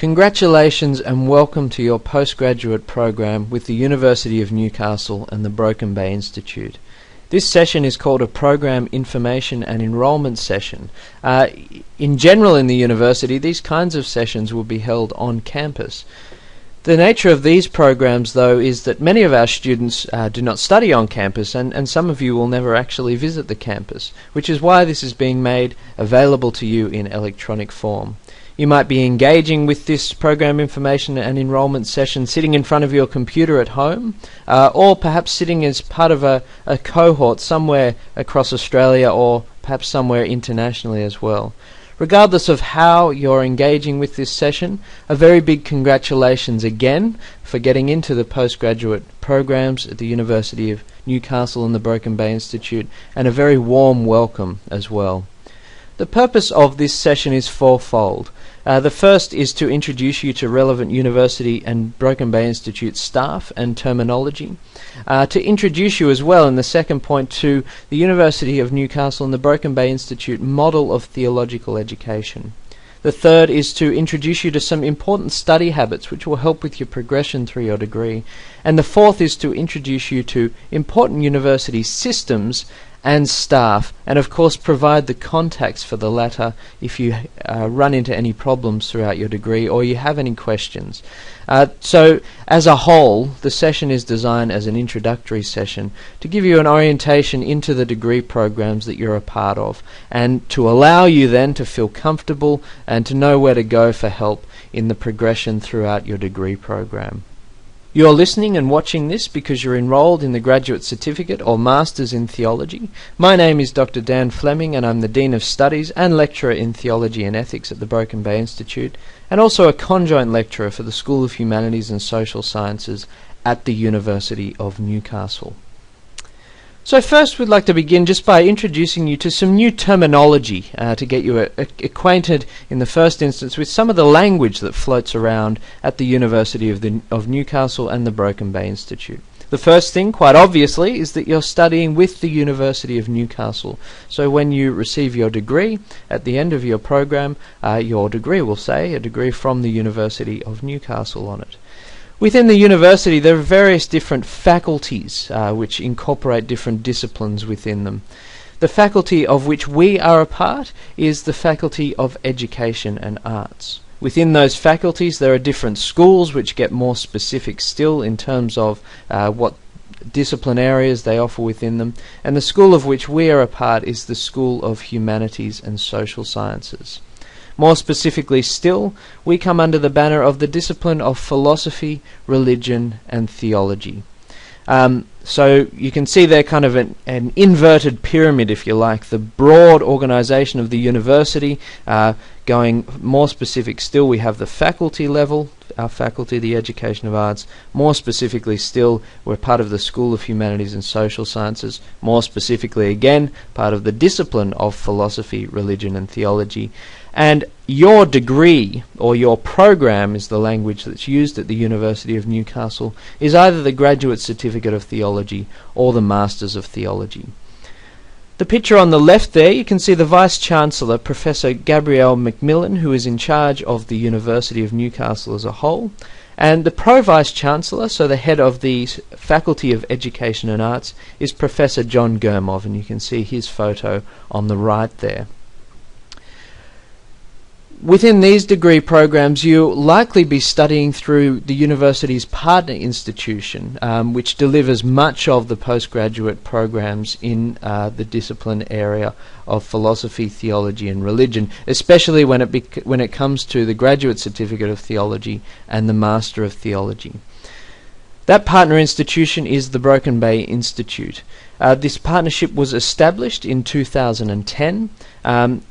Congratulations and welcome to your postgraduate program with the University of Newcastle and the Broken Bay Institute. This session is called a Program Information and Enrolment Session. In general in the university, these kinds of sessions will be held on campus. The nature of these programs, though, is that many of our students do not study on campus, and some of you will never actually visit the campus, which is why this is being made available to you in electronic form. You might be engaging with this program information and enrolment session sitting in front of your computer at home, or perhaps sitting as part of a cohort somewhere across Australia or perhaps somewhere internationally as well. Regardless of how you're engaging with this session, a very big congratulations again for getting into the postgraduate programs at the University of Newcastle and the Broken Bay Institute, and a very warm welcome as well. The purpose of this session is fourfold. The first is to introduce you to relevant University and Broken Bay Institute staff and terminology. To introduce you as well, in the second point, to the University of Newcastle and the Broken Bay Institute model of theological education. The third is to introduce you to some important study habits which will help with your progression through your degree. And the fourth is to introduce you to important university systems and staff, and of course provide the contacts for the latter if you run into any problems throughout your degree or you have any questions. So as a whole, the session is designed as an introductory session to give you an orientation into the degree programs that you're a part of, and to allow you then to feel comfortable and to know where to go for help in the progression throughout your degree program. You're listening and watching this because you're enrolled in the Graduate Certificate or Masters in Theology. My name is Dr. Dan Fleming, and I'm the Dean of Studies and Lecturer in Theology and Ethics at the Broken Bay Institute, and also a conjoint lecturer for the School of Humanities and Social Sciences at the University of Newcastle. So first we'd like to begin just by introducing you to some new terminology to get you acquainted in the first instance with some of the language that floats around at the University of Newcastle and the Broken Bay Institute. The first thing, quite obviously, is that you're studying with the University of Newcastle. So when you receive your degree at the end of your program, your degree will say a degree from the University of Newcastle on it. Within the university there are various different faculties which incorporate different disciplines within them. The faculty of which we are a part is the Faculty of Education and Arts. Within those faculties there are different schools which get more specific still in terms of what discipline areas they offer within them, and the school of which we are a part is the School of Humanities and Social Sciences. More specifically still, we come under the banner of the discipline of philosophy, religion and theology. So you can see there kind of an inverted pyramid, if you like, the broad organisation of the university. Going more specific still, we have the faculty level, our faculty, the Education of Arts. More specifically still, we're part of the School of Humanities and Social Sciences. More specifically again, part of the discipline of philosophy, religion and theology. And your degree, or your program is the language that's used at the University of Newcastle, is either the Graduate Certificate of Theology or the Masters of Theology. The picture on the left there, you can see the Vice-Chancellor, Professor Gabrielle Macmillan, who is in charge of the University of Newcastle as a whole, and the Pro-Vice-Chancellor, so the head of the Faculty of Education and Arts, is Professor John Gurmov, and you can see his photo on the right there. Within these degree programs, you'll likely be studying through the university's partner institution, which delivers much of the postgraduate programs in the discipline area of philosophy, theology and religion, especially when it comes to the Graduate Certificate of Theology and the Master of Theology. That partner institution is the Broken Bay Institute. This partnership was established in 2010.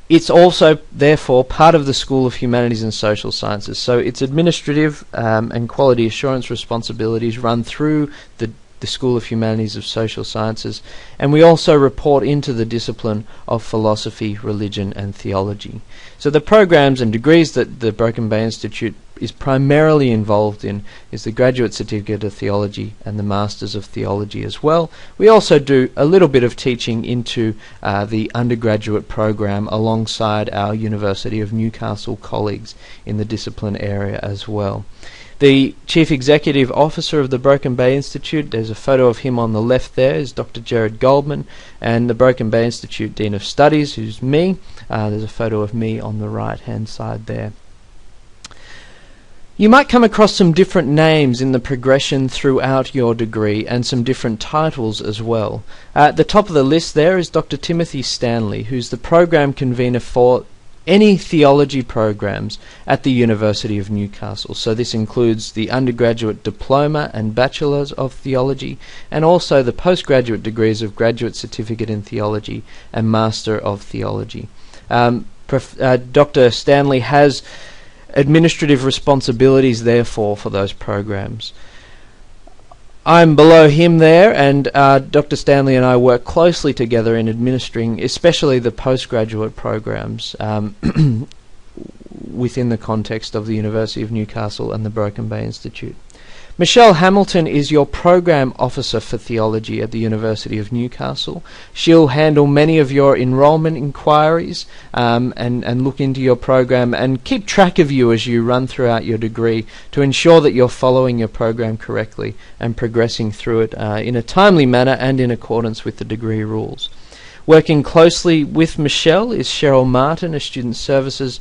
It's also, therefore, part of the School of Humanities and Social Sciences. So its administrative and quality assurance responsibilities run through the School of Humanities and Social Sciences, and we also report into the discipline of philosophy, religion and theology. So the programs and degrees that the Broken Bay Institute is primarily involved in is the Graduate Certificate of Theology and the Masters of Theology as well. We also do a little bit of teaching into the undergraduate program alongside our University of Newcastle colleagues in the discipline area as well. The Chief Executive Officer of the Broken Bay Institute, there's a photo of him on the left there, is Dr. Jared Goldman, and the Broken Bay Institute Dean of Studies, who's me. There's a photo of me on the right-hand side there. You might come across some different names in the progression throughout your degree and some different titles as well. At the top of the list there is Dr. Timothy Stanley, who's the program convener for any theology programs at the University of Newcastle. So this includes the undergraduate diploma and bachelor's of theology, and also the postgraduate degrees of graduate certificate in theology and master of theology. Dr. Stanley has administrative responsibilities therefore for those programs. I'm below him there, and Dr. Stanley and I work closely together in administering especially the postgraduate programs within the context of the University of Newcastle and the Broken Bay Institute. Michelle Hamilton is your Program Officer for Theology at the University of Newcastle. She'll handle many of your enrolment inquiries and look into your program and keep track of you as you run throughout your degree to ensure that you're following your program correctly and progressing through it in a timely manner and in accordance with the degree rules. Working closely with Michelle is Cheryl Martin, a Student Services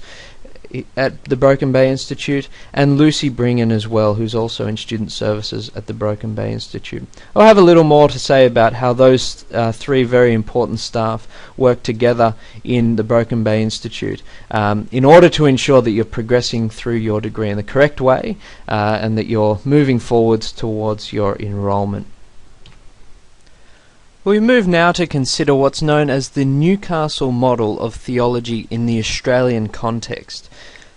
at the Broken Bay Institute, and Lucy Bringen as well, who's also in Student Services at the Broken Bay Institute. I'll have a little more to say about how those three very important staff work together in the Broken Bay Institute in order to ensure that you're progressing through your degree in the correct way and that you're moving forwards towards your enrolment. We move now to consider what's known as the Newcastle model of theology in the Australian context.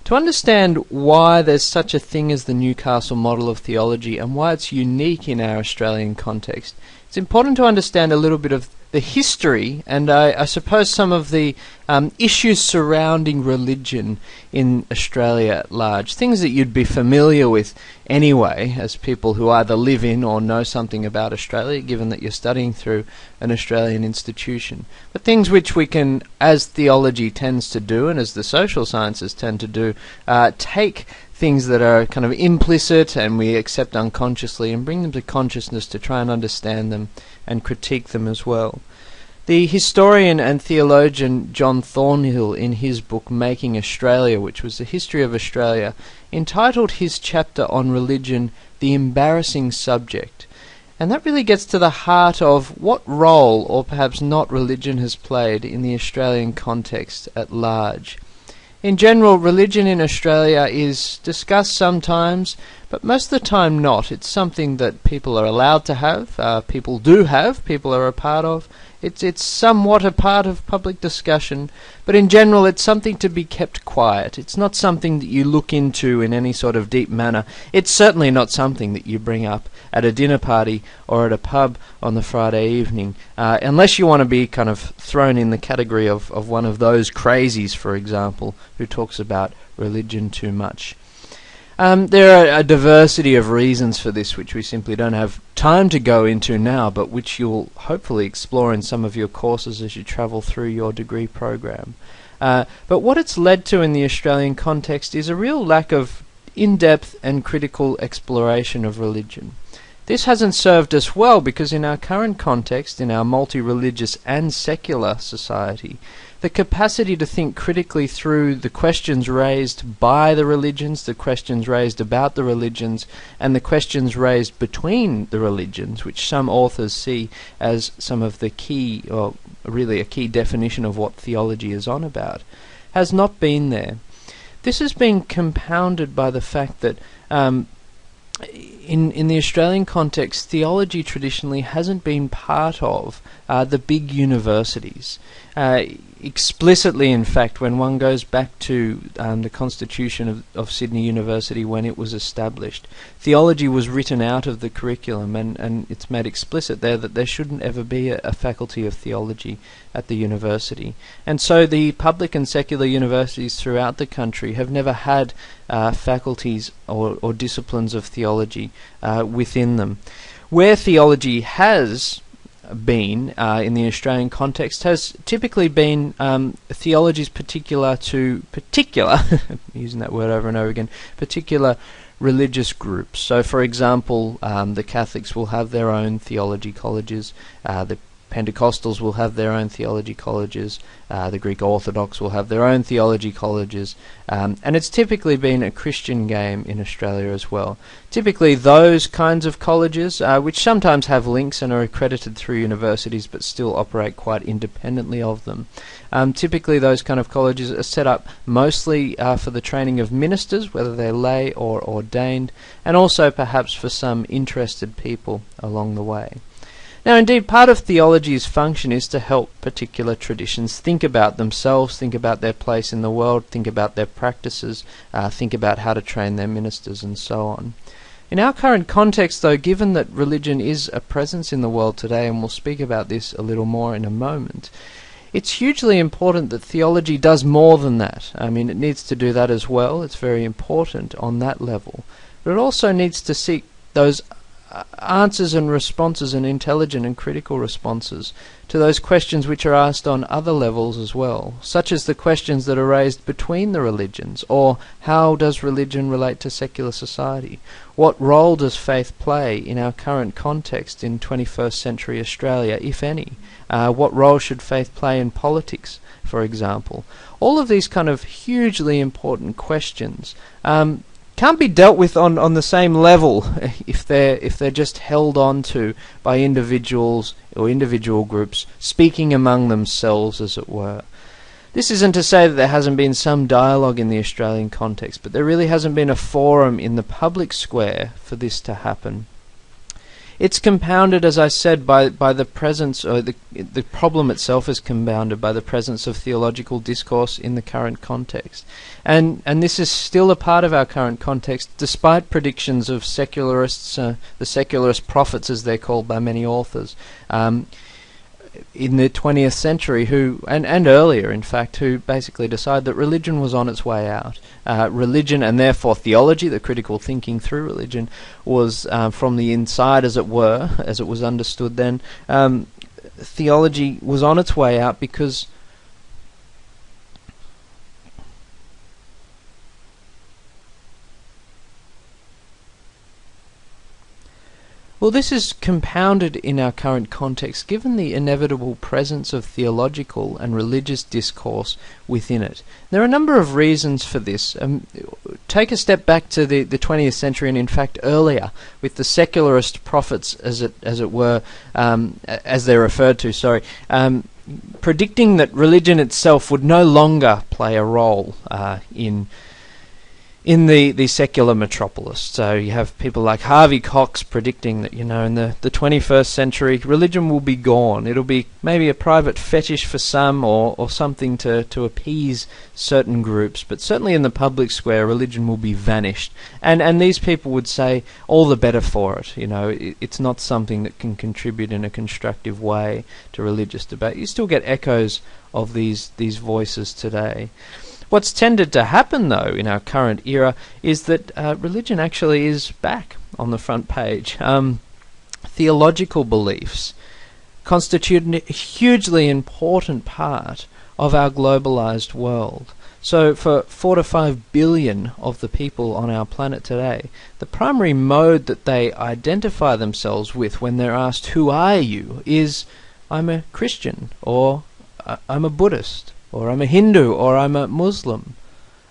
To understand why there's such a thing as the Newcastle model of theology and why it's unique in our Australian context, it's important to understand a little bit of the history and I suppose some of the issues surrounding religion in Australia at large, things that you'd be familiar with anyway as people who either live in or know something about Australia, given that you're studying through an Australian institution, but things which we can, as theology tends to do and as the social sciences tend to do, take things that are kind of implicit and we accept unconsciously and bring them to consciousness to try and understand them and critique them as well. The historian and theologian John Thornhill, in his book Making Australia, which was the history of Australia, entitled his chapter on religion The Embarrassing Subject. And that really gets to the heart of what role, or perhaps not, religion has played in the Australian context at large. In general, religion in Australia is discussed sometimes, but most of the time not. It's something that people are allowed to have, people do have, people are a part of. It's somewhat a part of public discussion, but in general it's something to be kept quiet. It's not something that you look into in any sort of deep manner. It's certainly not something that you bring up at a dinner party or at a pub on the Friday evening, unless you want to be kind of thrown in the category of one of those crazies, for example, who talks about religion too much. There are a diversity of reasons for this which we simply don't have time to go into now, but which you'll hopefully explore in some of your courses as you travel through your degree program. But what it's led to in the Australian context is a real lack of in-depth and critical exploration of religion. This hasn't served us well because in our current context, in our multi-religious and secular society, the capacity to think critically through the questions raised by the religions, the questions raised about the religions, and the questions raised between the religions, which some authors see as some of the key, or really a key definition of what theology is on about, has not been there. This has been compounded by the fact that in the Australian context, theology traditionally hasn't been part of the big universities. explicitly, in fact, when one goes back to the Constitution of Sydney University when it was established, theology was written out of the curriculum, and it's made explicit there that there shouldn't ever be a faculty of theology at the university. And so the public and secular universities throughout the country have never had faculties or disciplines of theology within them. Where theology has been in the Australian context has typically been theologies particular using that word over and over again, particular religious groups. So for example, the Catholics will have their own theology colleges, the Pentecostals will have their own theology colleges, the Greek Orthodox will have their own theology colleges, and it's typically been a Christian game in Australia as well. Typically those kinds of colleges, which sometimes have links and are accredited through universities but still operate quite independently of them, typically those kind of colleges are set up mostly for the training of ministers, whether they're lay or ordained, and also perhaps for some interested people along the way. Now, indeed, part of theology's function is to help particular traditions think about themselves, think about their place in the world, think about their practices, think about how to train their ministers, and so on. In our current context, though, given that religion is a presence in the world today, and we'll speak about this a little more in a moment, it's hugely important that theology does more than that. I mean, it needs to do that as well. It's very important on that level. But it also needs to seek those answers and responses, and intelligent and critical responses to those questions which are asked on other levels as well, such as the questions that are raised between the religions, or how does religion relate to secular society? What role does faith play in our current context in 21st century Australia, if any? What role should faith play in politics, for example? All of these kind of hugely important questions can't be dealt with on the same level if they're just held on to by individuals or individual groups speaking among themselves, as it were. This isn't to say that there hasn't been some dialogue in the Australian context, but there really hasn't been a forum in the public square for this to happen. It's compounded, as I said, by the presence, or the problem itself is compounded by the presence of theological discourse in the current context. And this is still a part of our current context, despite predictions of secularists, the secularist prophets as they're called by many authors, in the 20th century, who and earlier in fact, who basically decided that religion was on its way out. Religion, and therefore theology, the critical thinking through religion, was from the inside, as it were, as it was understood then. Theology was on its way out because well, this is compounded in our current context, given the inevitable presence of theological and religious discourse within it. There are a number of reasons for this. Take a step back to the 20th century, and in fact earlier, with the secularist prophets, as it were, as they're referred to, predicting that religion itself would no longer play a role in the secular metropolis. So you have people like Harvey Cox predicting that, in the 21st century, religion will be gone. It'll be maybe a private fetish for some, or something to appease certain groups, but certainly in the public square, religion will be vanished. And these people would say, all the better for it. It's not something that can contribute in a constructive way to religious debate. You still get echoes of these voices today. What's tended to happen, though, in our current era is that religion actually is back on the front page. Theological beliefs constitute a hugely important part of our globalized world. So for 4 to 5 billion of the people on our planet today, the primary mode that they identify themselves with when they're asked, "Who are you?" is, "I'm a Christian," or "I'm a Buddhist," or "I'm a Hindu," or "I'm a Muslim."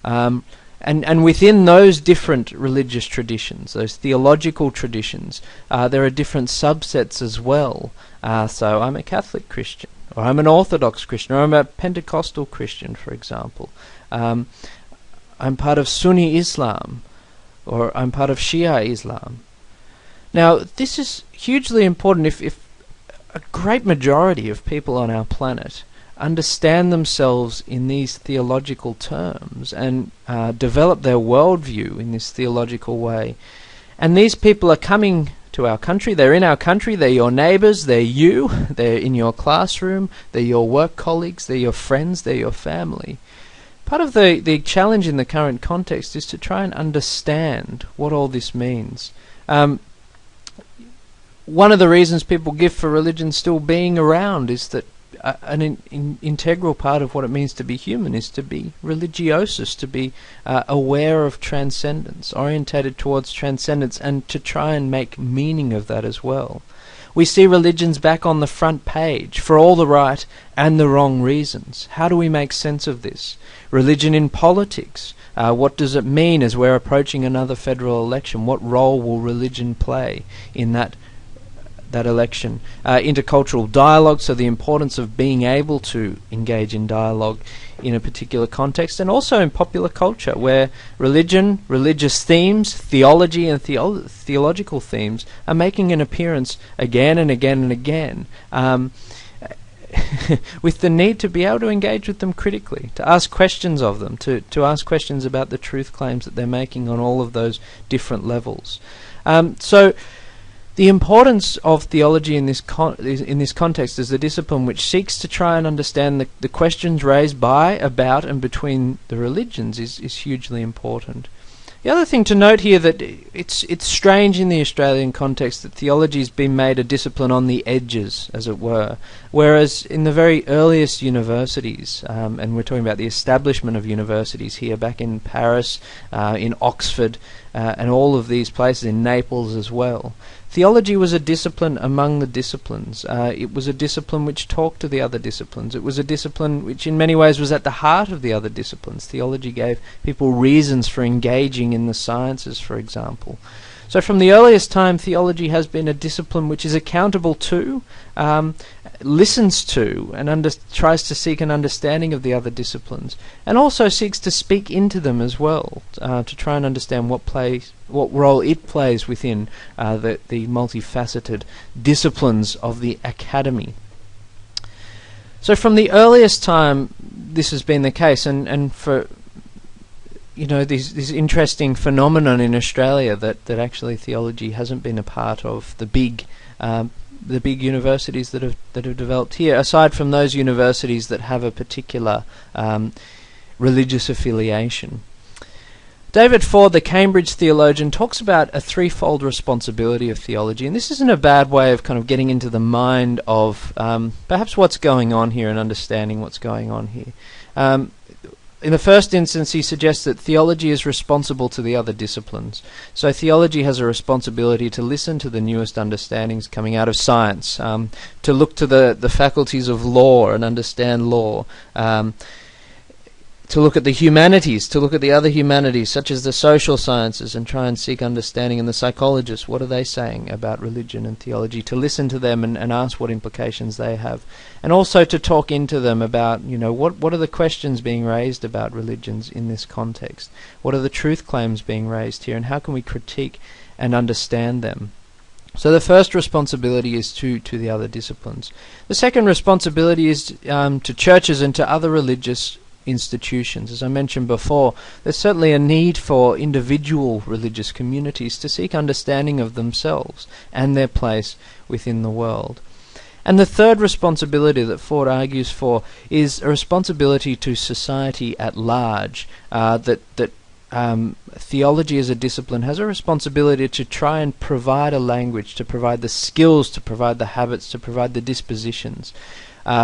And within those different religious traditions, those theological traditions, there are different subsets as well. So I'm a Catholic Christian, or I'm an Orthodox Christian, or I'm a Pentecostal Christian, for example. I'm part of Sunni Islam, or I'm part of Shia Islam. Now, this is hugely important if a great majority of people on our planet understand themselves in these theological terms and develop their worldview in this theological way. And these people are coming to our country, they're in our country, they're your neighbours, they're you, they're in your classroom, they're your work colleagues, they're your friends, they're your family. Part of the challenge in the current context is to try and understand what all this means. One of the reasons people give for religion still being around is that an integral part of what it means to be human is to be religiosus, to be aware of transcendence, orientated towards transcendence, and to try and make meaning of that as well. We see religions back on the front page for all the right and the wrong reasons. How do we make sense of this? Religion in politics. What does it mean as we're approaching another federal election? What role will religion play in that election? Intercultural dialogue, so the importance of being able to engage in dialogue in a particular context, and also in popular culture, where religion, religious themes, theology and theological themes are making an appearance again and again and again, with the need to be able to engage with them critically, to ask questions of them, to ask questions about the truth claims that they're making on all of those different levels. So the importance of theology in this context as a discipline which seeks to try and understand the questions raised by, about, and between the religions is hugely important. The other thing to note here that it's strange in the Australian context that theology has been made a discipline on the edges, as it were, whereas in the very earliest universities, and we're talking about the establishment of universities here back in Paris, in Oxford, and all of these places, in Naples as well, theology was a discipline among the disciplines. It was a discipline which talked to the other disciplines. It was a discipline which in many ways was at the heart of the other disciplines. Theology gave people reasons for engaging in the sciences, for example. So from the earliest time, theology has been a discipline which is accountable to, listens to, and tries to seek an understanding of the other disciplines, and also seeks to speak into them as well, to try and understand what role it plays within the multifaceted disciplines of the academy. So from the earliest time, this has been the case, and for this interesting phenomenon in Australia that actually theology hasn't been a part of the big universities that have developed here, aside from those universities that have a particular religious affiliation. David Ford, the Cambridge theologian, talks about a threefold responsibility of theology, and this isn't a bad way of kind of getting into the mind of perhaps what's going on here and understanding what's going on here. In the first instance, he suggests that theology is responsible to the other disciplines. So theology has a responsibility to listen to the newest understandings coming out of science, to look to the faculties of law and understand law, to look at the humanities, to look at the other humanities, such as the social sciences, and try and seek understanding in the psychologists. What are they saying about religion and theology? To listen to them and ask what implications they have. And also to talk into them about, what are the questions being raised about religions in this context? What are the truth claims being raised here, and how can we critique and understand them? So the first responsibility is to the other disciplines. The second responsibility is to churches and to other religious institutions. As I mentioned before, there's certainly a need for individual religious communities to seek understanding of themselves and their place within the world. And the third responsibility that Ford argues for is a responsibility to society at large, that theology as a discipline has a responsibility to try and provide a language, to provide the skills, to provide the habits, to provide the dispositions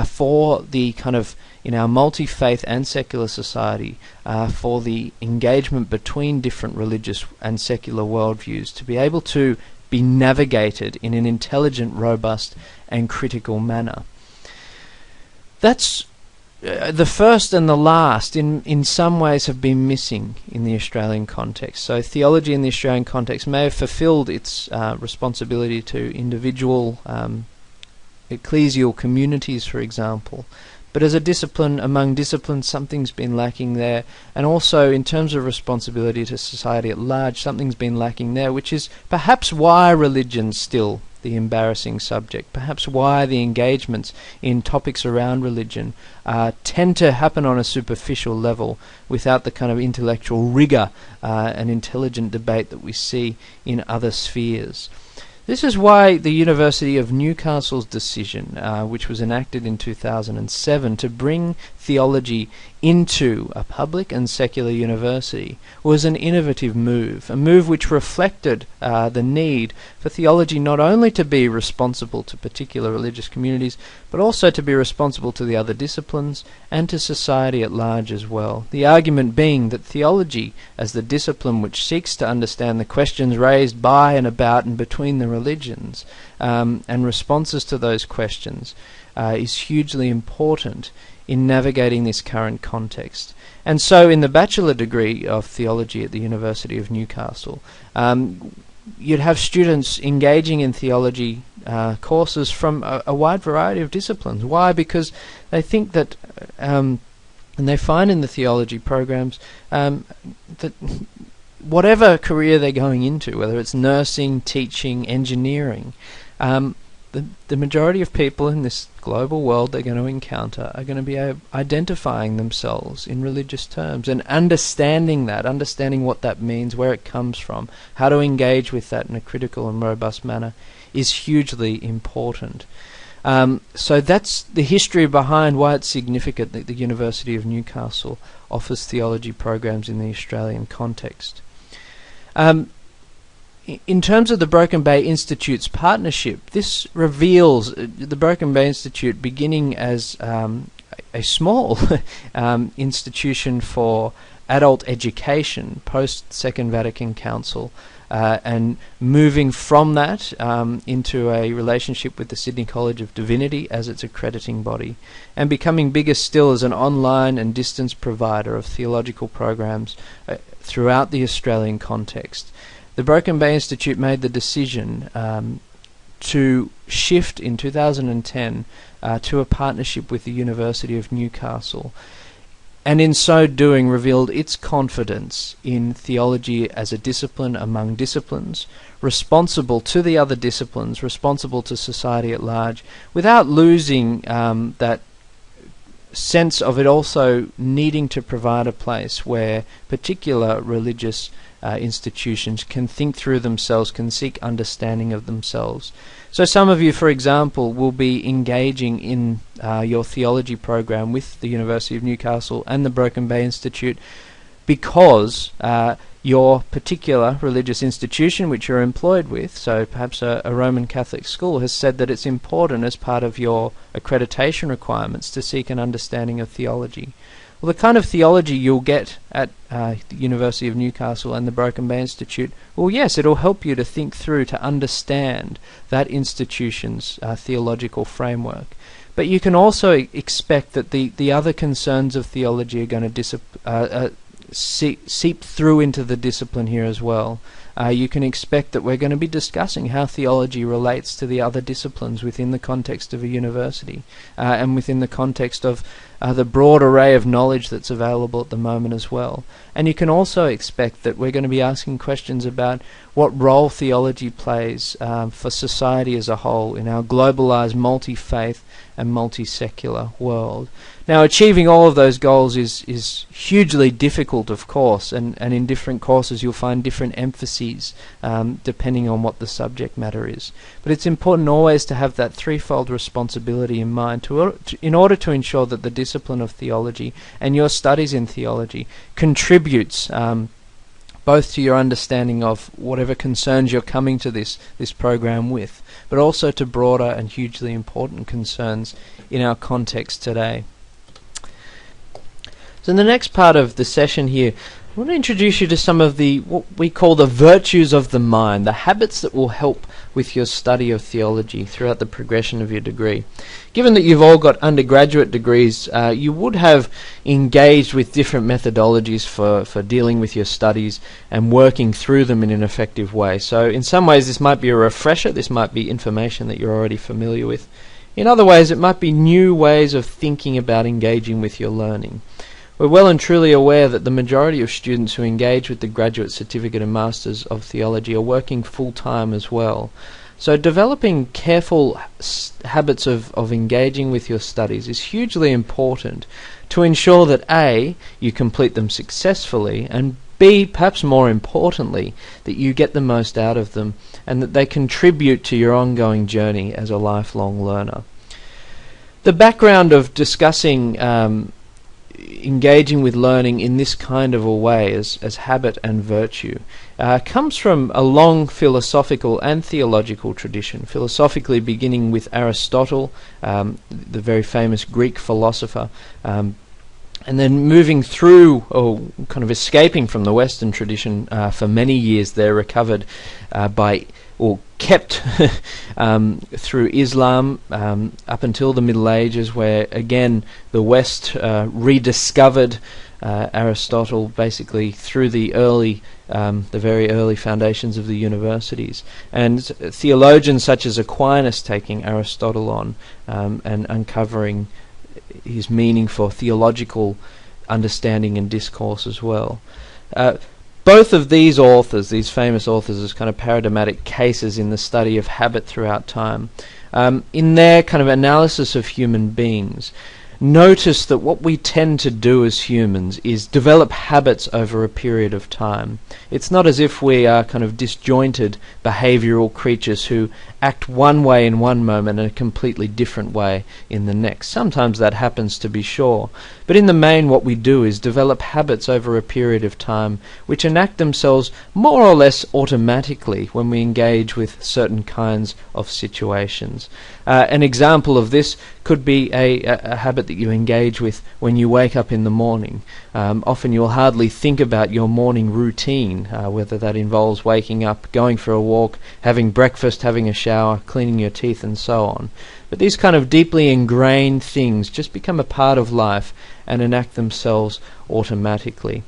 for the kind of, in our multi-faith and secular society, for the engagement between different religious and secular worldviews to be able to be navigated in an intelligent, robust and critical manner. That's the first and the last in some ways have been missing in the Australian context. So theology in the Australian context may have fulfilled its responsibility to individual ecclesial communities, for example, but as a discipline among disciplines, something's been lacking there, and also in terms of responsibility to society at large, something's been lacking there, which is perhaps why religions still the embarrassing subject, perhaps why the engagements in topics around religion tend to happen on a superficial level without the kind of intellectual rigour and intelligent debate that we see in other spheres. This is why the University of Newcastle's decision, which was enacted in 2007 to bring theology into a public and secular university, was an innovative move, a move which reflected the need for theology not only to be responsible to particular religious communities, but also to be responsible to the other disciplines and to society at large as well. The argument being that theology, as the discipline which seeks to understand the questions raised by and about and between the religions, and responses to those questions, is hugely important in navigating this current context. And so in the bachelor degree of theology at the University of Newcastle, you'd have students engaging in theology courses from a wide variety of disciplines. Why? Because they think that, and they find in the theology programs that whatever career they're going into, whether it's nursing, teaching, engineering, the majority of people in this global world they're going to encounter are going to be identifying themselves in religious terms and understanding what that means, where it comes from, how to engage with that in a critical and robust manner is hugely important. So that's the history behind why it's significant that the University of Newcastle offers theology programs in the Australian context. In terms of the Broken Bay Institute's partnership, this reveals the Broken Bay Institute beginning as a small institution for adult education post Second Vatican Council, and moving from that into a relationship with the Sydney College of Divinity as its accrediting body, and becoming bigger still as an online and distance provider of theological programs throughout the Australian context. The Broken Bay Institute made the decision to shift in 2010 to a partnership with the University of Newcastle, and in so doing revealed its confidence in theology as a discipline among disciplines, responsible to the other disciplines, responsible to society at large, without losing that sense of it also needing to provide a place where particular religious institutions can think through themselves, can seek understanding of themselves. So some of you, for example, will be engaging in your theology program with the University of Newcastle and the Broken Bay Institute because your particular religious institution which you're employed with, so perhaps a Roman Catholic school, has said that it's important as part of your accreditation requirements to seek an understanding of theology. Well, the kind of theology you'll get at the University of Newcastle and the Broken Bay Institute, well, yes, it'll help you to think through, to understand that institution's theological framework. But you can also expect that the other concerns of theology are going to seep through into the discipline here as well. You can expect that we're going to be discussing how theology relates to the other disciplines within the context of a university, and within the context of the broad array of knowledge that's available at the moment as well. And you can also expect that we're going to be asking questions about what role theology plays for society as a whole in our globalized, multi-faith and multi-secular world. Now, achieving all of those goals is hugely difficult, of course, and in different courses you'll find different emphases depending on what the subject matter is. But it's important always to have that threefold responsibility in mind in order to ensure that the discipline of theology and your studies in theology contributes both to your understanding of whatever concerns you're coming to this program with, but also to broader and hugely important concerns in our context today. So in the next part of the session here, I want to introduce you to some of what we call the virtues of the mind, the habits that will help with your study of theology throughout the progression of your degree. Given that you've all got undergraduate degrees, you would have engaged with different methodologies for dealing with your studies and working through them in an effective way. So in some ways this might be a refresher, this might be information that you're already familiar with. In other ways it might be new ways of thinking about engaging with your learning. We're well and truly aware that the majority of students who engage with the graduate certificate and masters of theology are working full-time as well. So developing careful habits of engaging with your studies is hugely important to ensure that A, you complete them successfully, and B, perhaps more importantly, that you get the most out of them and that they contribute to your ongoing journey as a lifelong learner. The background of discussing engaging with learning in this kind of a way as habit and virtue comes from a long philosophical and theological tradition. Philosophically beginning with Aristotle, the very famous Greek philosopher, and then moving through, or kind of escaping from the Western tradition for many years there, recovered by, or kept through Islam up until the Middle Ages, where again the West rediscovered Aristotle basically through the very early foundations of the universities, and theologians such as Aquinas taking Aristotle on and uncovering his meaning for theological understanding and discourse as well. Both of these authors, these famous authors, as kind of paradigmatic cases in the study of habit throughout time, in their kind of analysis of human beings, notice that what we tend to do as humans is develop habits over a period of time. It's not as if we are kind of disjointed behavioral creatures who act one way in one moment and a completely different way in the next. Sometimes that happens, to be sure, but in the main what we do is develop habits over a period of time which enact themselves more or less automatically when we engage with certain kinds of situations. An example of this could be a habit that you engage with when you wake up in the morning. Often you'll hardly think about your morning routine, whether that involves waking up, going for a walk, having breakfast, having a shower, cleaning your teeth, and so on. But these kind of deeply ingrained things just become a part of life and enact themselves automatically.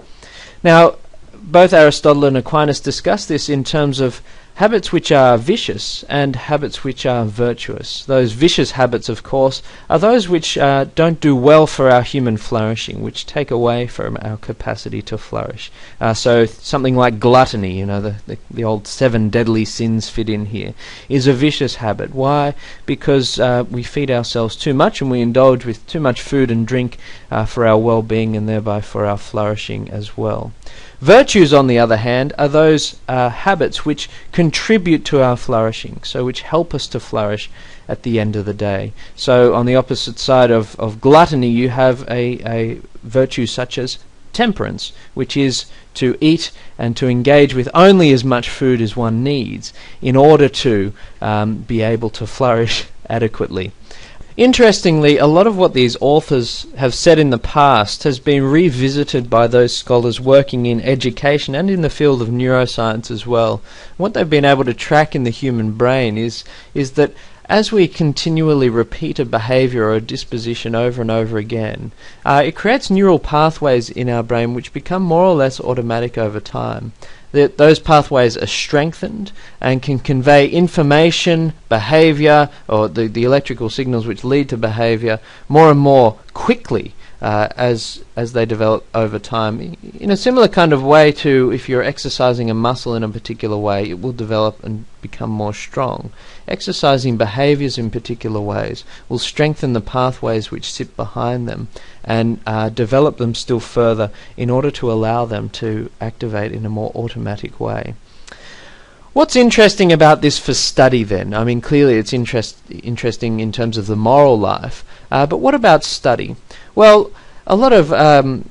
Now, both Aristotle and Aquinas discuss this in terms of habits which are vicious and habits which are virtuous. Those vicious habits, of course, are those which don't do well for our human flourishing, which take away from our capacity to flourish. So something like gluttony, the old 7 deadly sins fit in here, is a vicious habit. Why? Because we feed ourselves too much and we indulge with too much food and drink for our well-being and thereby for our flourishing as well. Virtues, on the other hand, are those habits which contribute to our flourishing, so which help us to flourish at the end of the day. So on the opposite side of gluttony, you have a virtue such as temperance, which is to eat and to engage with only as much food as one needs in order to be able to flourish adequately. Interestingly, a lot of what these authors have said in the past has been revisited by those scholars working in education and in the field of neuroscience as well. What they've been able to track in the human brain is that as we continually repeat a behavior or a disposition over and over again, it creates neural pathways in our brain which become more or less automatic over time. Those pathways are strengthened and can convey information, behavior, or the electrical signals which lead to behavior more and more quickly as they develop over time. In a similar kind of way to if you're exercising a muscle in a particular way, it will develop and become more strong. Exercising behaviors in particular ways will strengthen the pathways which sit behind them and develop them still further in order to allow them to activate in a more automatic way. What's interesting about this for study then? I mean, clearly it's interesting in terms of the moral life, but what about study? Well, a lot of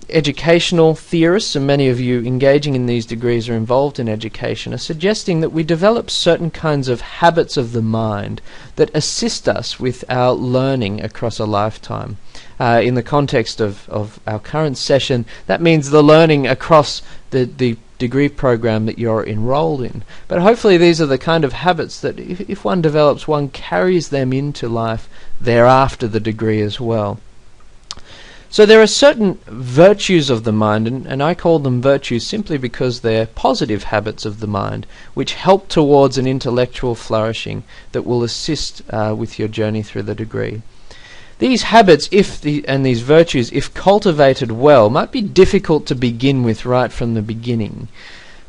educational theorists, and many of you engaging in these degrees are involved in education, are suggesting that we develop certain kinds of habits of the mind that assist us with our learning across a lifetime. In the context of our current session, that means the learning across the degree program that you're enrolled in. But hopefully these are the kind of habits that if one develops, one carries them into life thereafter the degree as well. So there are certain virtues of the mind, and I call them virtues simply because they're positive habits of the mind, which help towards an intellectual flourishing that will assist with your journey through the degree. These habits, and these virtues, if cultivated well, might be difficult to begin with right from the beginning.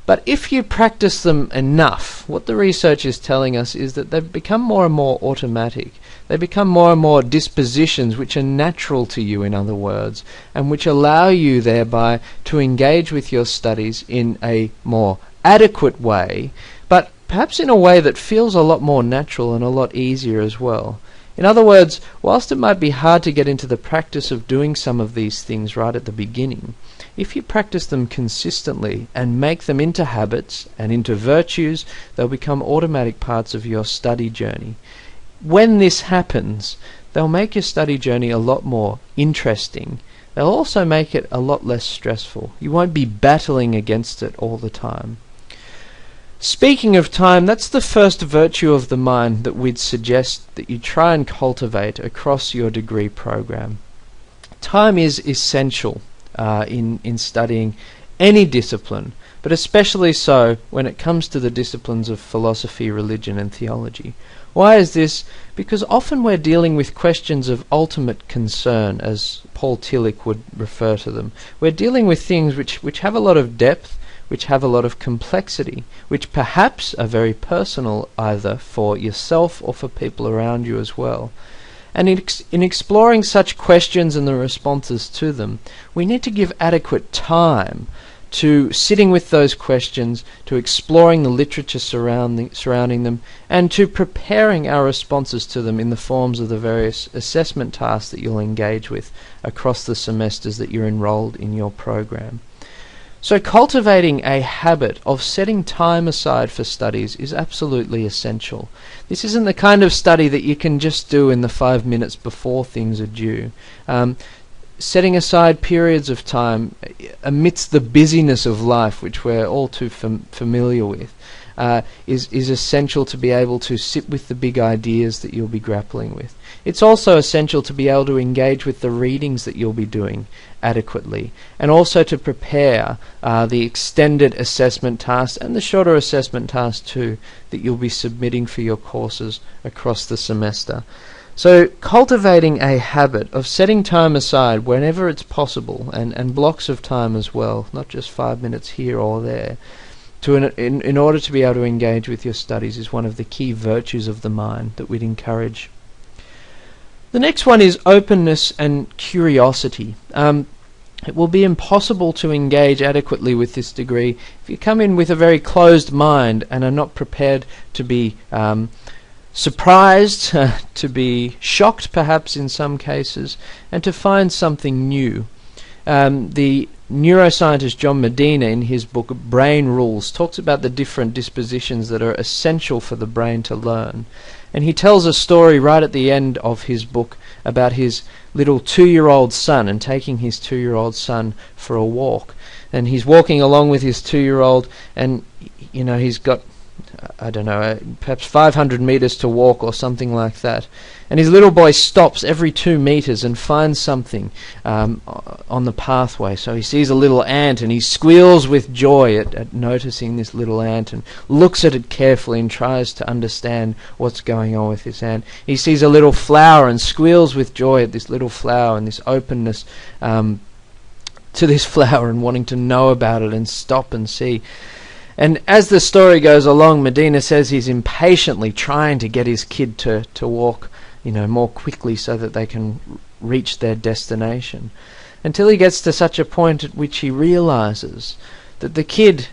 But if you practice them enough, what the research is telling us is that they've become more and more automatic. They become more and more dispositions which are natural to you, in other words, and which allow you thereby to engage with your studies in a more adequate way, but perhaps in a way that feels a lot more natural and a lot easier as well. In other words, whilst it might be hard to get into the practice of doing some of these things right at the beginning, if you practice them consistently and make them into habits and into virtues, they'll become automatic parts of your study journey. When this happens, they'll make your study journey a lot more interesting. They'll also make it a lot less stressful. You won't be battling against it all the time. Speaking of time, that's the first virtue of the mind that we'd suggest that you try and cultivate across your degree program. Time is essential in studying any discipline, but especially so when it comes to the disciplines of philosophy, religion and theology. Why is this? Because often we're dealing with questions of ultimate concern, as Paul Tillich would refer to them. We're dealing with things which have a lot of depth, which have a lot of complexity, which perhaps are very personal either for yourself or for people around you as well. And in exploring such questions and the responses to them, we need to give adequate time to sitting with those questions, to exploring the literature surrounding them, and to preparing our responses to them in the forms of the various assessment tasks that you'll engage with across the semesters that you're enrolled in your program. So cultivating a habit of setting time aside for studies is absolutely essential. This isn't the kind of study that you can just do in the 5 minutes before things are due. Setting aside periods of time amidst the busyness of life, which we're all too familiar with, is essential to be able to sit with the big ideas that you'll be grappling with. It's also essential to be able to engage with the readings that you'll be doing adequately, and also to prepare the extended assessment tasks and the shorter assessment tasks too that you'll be submitting for your courses across the semester. So cultivating a habit of setting time aside whenever it's possible, and blocks of time as well, not just 5 minutes here or there, in order to be able to engage with your studies is one of the key virtues of the mind that we'd encourage. The next one is openness and curiosity. It will be impossible to engage adequately with this degree if you come in with a very closed mind and are not prepared to be surprised, to be shocked perhaps in some cases, and to find something new. The neuroscientist John Medina, in his book Brain Rules, talks about the different dispositions that are essential for the brain to learn. And he tells a story right at the end of his book about his little 2-year-old son and taking his 2-year-old son for a walk. And he's walking along with his 2-year-old, and he's got, I don't know, perhaps 500 meters to walk or something like that. And his little boy stops every 2 meters and finds something on the pathway. So he sees a little ant and he squeals with joy at noticing this little ant and looks at it carefully and tries to understand what's going on with this ant. He sees a little flower and squeals with joy at this little flower and this openness to this flower and wanting to know about it and stop and see. And as the story goes along, Medina says he's impatiently trying to get his kid to walk, more quickly so that they can reach their destination, until he gets to such a point at which he realizes that the kid,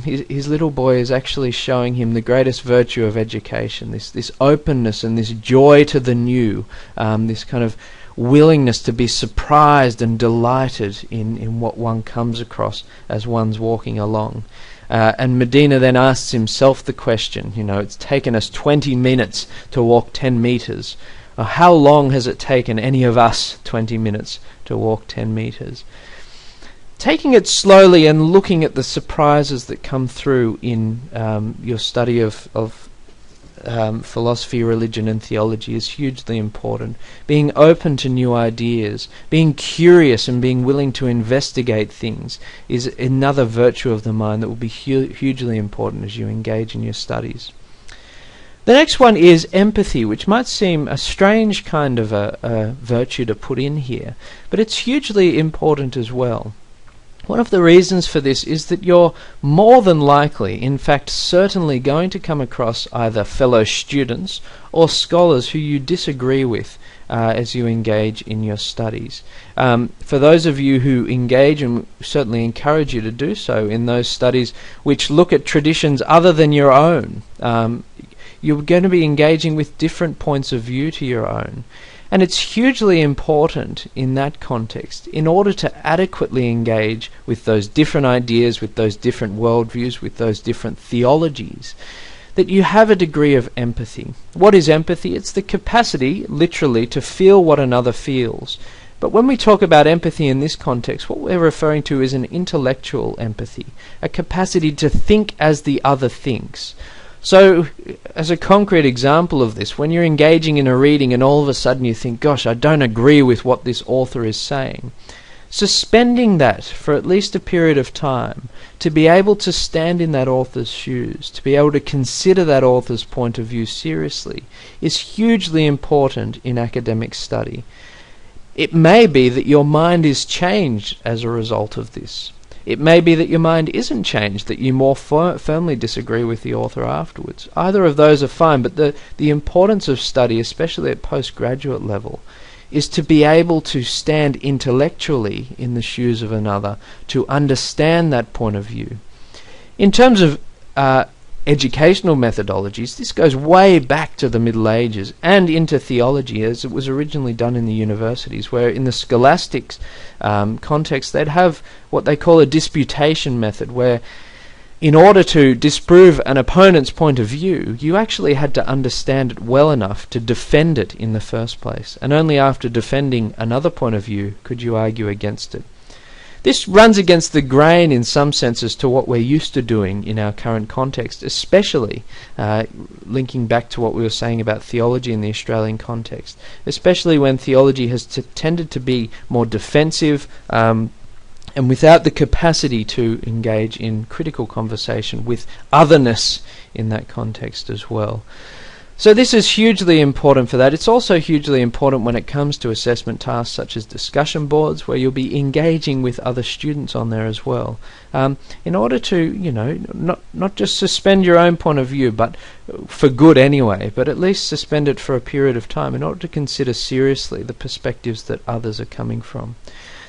his little boy, is actually showing him the greatest virtue of education, this openness and this joy to the new, this kind of willingness to be surprised and delighted in what one comes across as one's walking along. And Medina then asks himself the question, it's taken us 20 minutes to walk 10 meters. How long has it taken any of us 20 minutes to walk 10 meters? Taking it slowly and looking at the surprises that come through in your study of philosophy, religion and theology is hugely important. Being open to new ideas, being curious and being willing to investigate things is another virtue of the mind that will be hugely important as you engage in your studies. The next one is empathy, which might seem a strange kind of a virtue to put in here, but it's hugely important as well. One of the reasons for this is that you're more than likely, in fact certainly, going to come across either fellow students or scholars who you disagree with as you engage in your studies. For those of you who engage, and certainly encourage you to do so, in those studies which look at traditions other than your own, you're going to be engaging with different points of view to your own. And it's hugely important in that context, in order to adequately engage with those different ideas, with those different worldviews, with those different theologies, that you have a degree of empathy. What is empathy? It's the capacity, literally, to feel what another feels. But when we talk about empathy in this context, what we're referring to is an intellectual empathy, a capacity to think as the other thinks. So, as a concrete example of this, when you're engaging in a reading and all of a sudden you think, gosh, I don't agree with what this author is saying, suspending that for at least a period of time, to be able to stand in that author's shoes, to be able to consider that author's point of view seriously, is hugely important in academic study. It may be that your mind is changed as a result of this. It may be that your mind isn't changed, that you more firmly disagree with the author afterwards. Either of those are fine, but the importance of study, especially at postgraduate level, is to be able to stand intellectually in the shoes of another, to understand that point of view. In terms of educational methodologies, this goes way back to the Middle Ages and into theology, as it was originally done in the universities, where in the scholastics context they'd have what they call a disputation method, where in order to disprove an opponent's point of view, you actually had to understand it well enough to defend it in the first place, and only after defending another point of view could you argue against it. This runs against the grain in some senses to what we're used to doing in our current context, especially linking back to what we were saying about theology in the Australian context, especially when theology has tended to be more defensive and without the capacity to engage in critical conversation with otherness in that context as well. So this is hugely important for that. It's also hugely important when it comes to assessment tasks such as discussion boards, where you'll be engaging with other students on there as well, in order to, not just suspend your own point of view, but for good anyway, but at least suspend it for a period of time in order to consider seriously the perspectives that others are coming from.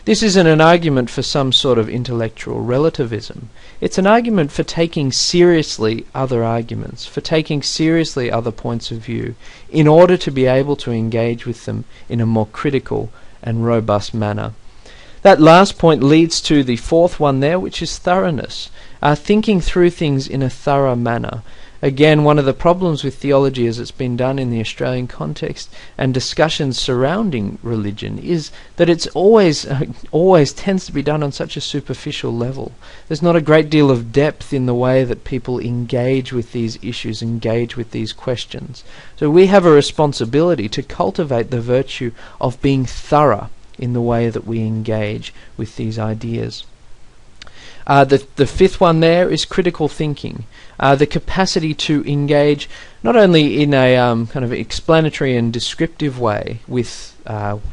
This isn't an argument for some sort of intellectual relativism. It's an argument for taking seriously other arguments, for taking seriously other points of view, in order to be able to engage with them in a more critical and robust manner. That last point leads to the fourth one there, which is thoroughness. Thinking through things in a thorough manner. Again, one of the problems with theology as it's been done in the Australian context and discussions surrounding religion is that it's always tends to be done on such a superficial level. There's not a great deal of depth in the way that people engage with these issues, engage with these questions. So we have a responsibility to cultivate the virtue of being thorough in the way that we engage with these ideas. The fifth one there is critical thinking. The capacity to engage not only in a kind of explanatory and descriptive way with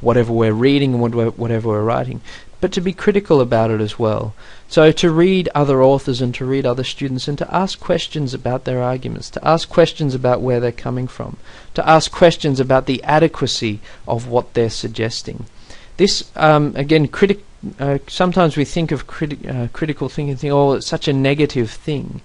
whatever we're reading and whatever we're writing, but to be critical about it as well. So to read other authors and to read other students and to ask questions about their arguments, to ask questions about where they're coming from, to ask questions about the adequacy of what they're suggesting. This, again, sometimes we think of critical thinking and think, oh, it's such a negative thing.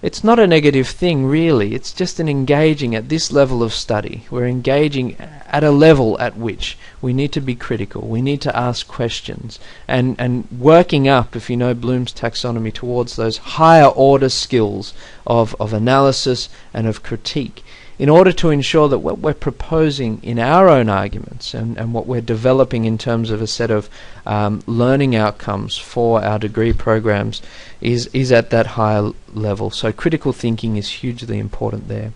It's not a negative thing, really. It's just an engaging at this level of study. We're engaging at a level at which we need to be critical. We need to ask questions and working up, if you know Bloom's taxonomy, towards those higher order skills of analysis and of critique, in order to ensure that what we're proposing in our own arguments and what we're developing in terms of a set of learning outcomes for our degree programs is at that higher level. So critical thinking is hugely important there.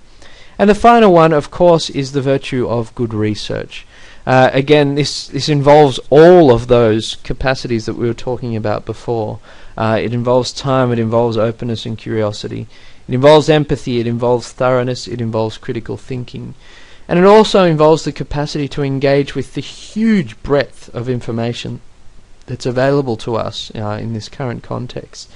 And the final one, of course, is the virtue of good research. Again, this involves all of those capacities that we were talking about before. It involves time, it involves openness and curiosity. It involves empathy, it involves thoroughness, it involves critical thinking. And it also involves the capacity to engage with the huge breadth of information that's available to us in this current context.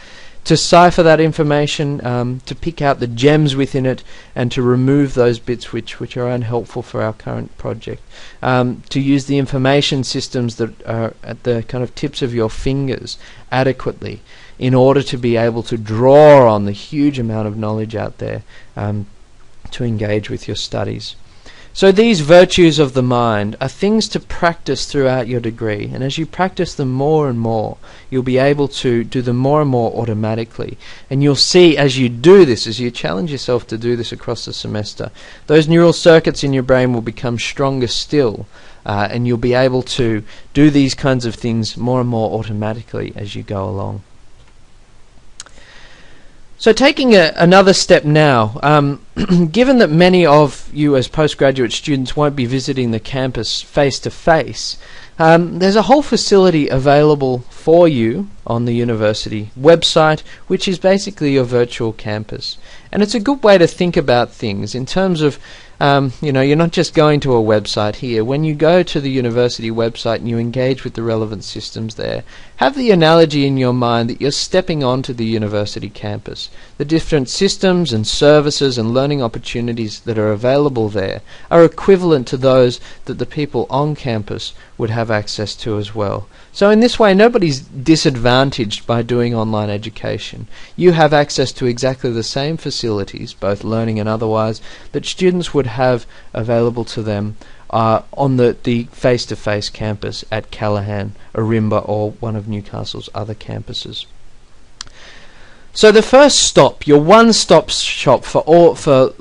To cipher that information, to pick out the gems within it, and to remove those bits which are unhelpful for our current project. To use the information systems that are at the kind of tips of your fingers adequately in order to be able to draw on the huge amount of knowledge out there to engage with your studies. So these virtues of the mind are things to practice throughout your degree, and as you practice them more and more, you'll be able to do them more and more automatically. And you'll see as you do this, as you challenge yourself to do this across the semester, those neural circuits in your brain will become stronger still, and you'll be able to do these kinds of things more and more automatically as you go along. So taking another step now, given that many of you as postgraduate students won't be visiting the campus face-to-face, there's a whole facility available for you on the university website, which is basically your virtual campus. And it's a good way to think about things in terms of, you're not just going to a website here. When you go to the university website and you engage with the relevant systems there, have the analogy in your mind that you're stepping onto the university campus. The different systems and services and learning opportunities that are available there are equivalent to those that the people on campus would have access to as well. So in this way, nobody's disadvantaged by doing online education. You have access to exactly the same facilities, both learning and otherwise, that students would have available to them on the face-to-face campus at Callaghan, Ourimbah, or one of Newcastle's other campuses. So the first stop, your one-stop shop for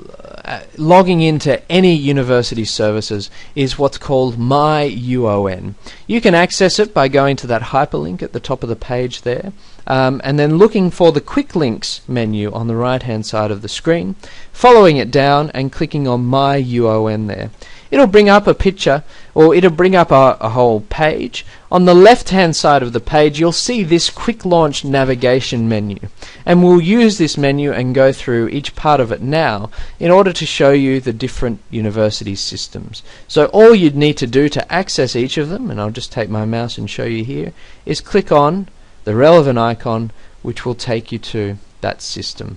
logging into any university services, is what's called My UON. You can access it by going to that hyperlink at the top of the page there, and then looking for the Quick Links menu on the right-hand side of the screen, following it down and clicking on My UON there. It'll bring up a picture, or it'll bring up a whole page. On the left-hand side of the page, you'll see this Quick Launch navigation menu. And we'll use this menu and go through each part of it now in order to show you the different university systems. So all you'd need to do to access each of them, and I'll just take my mouse and show you here, is click on the relevant icon, which will take you to that system.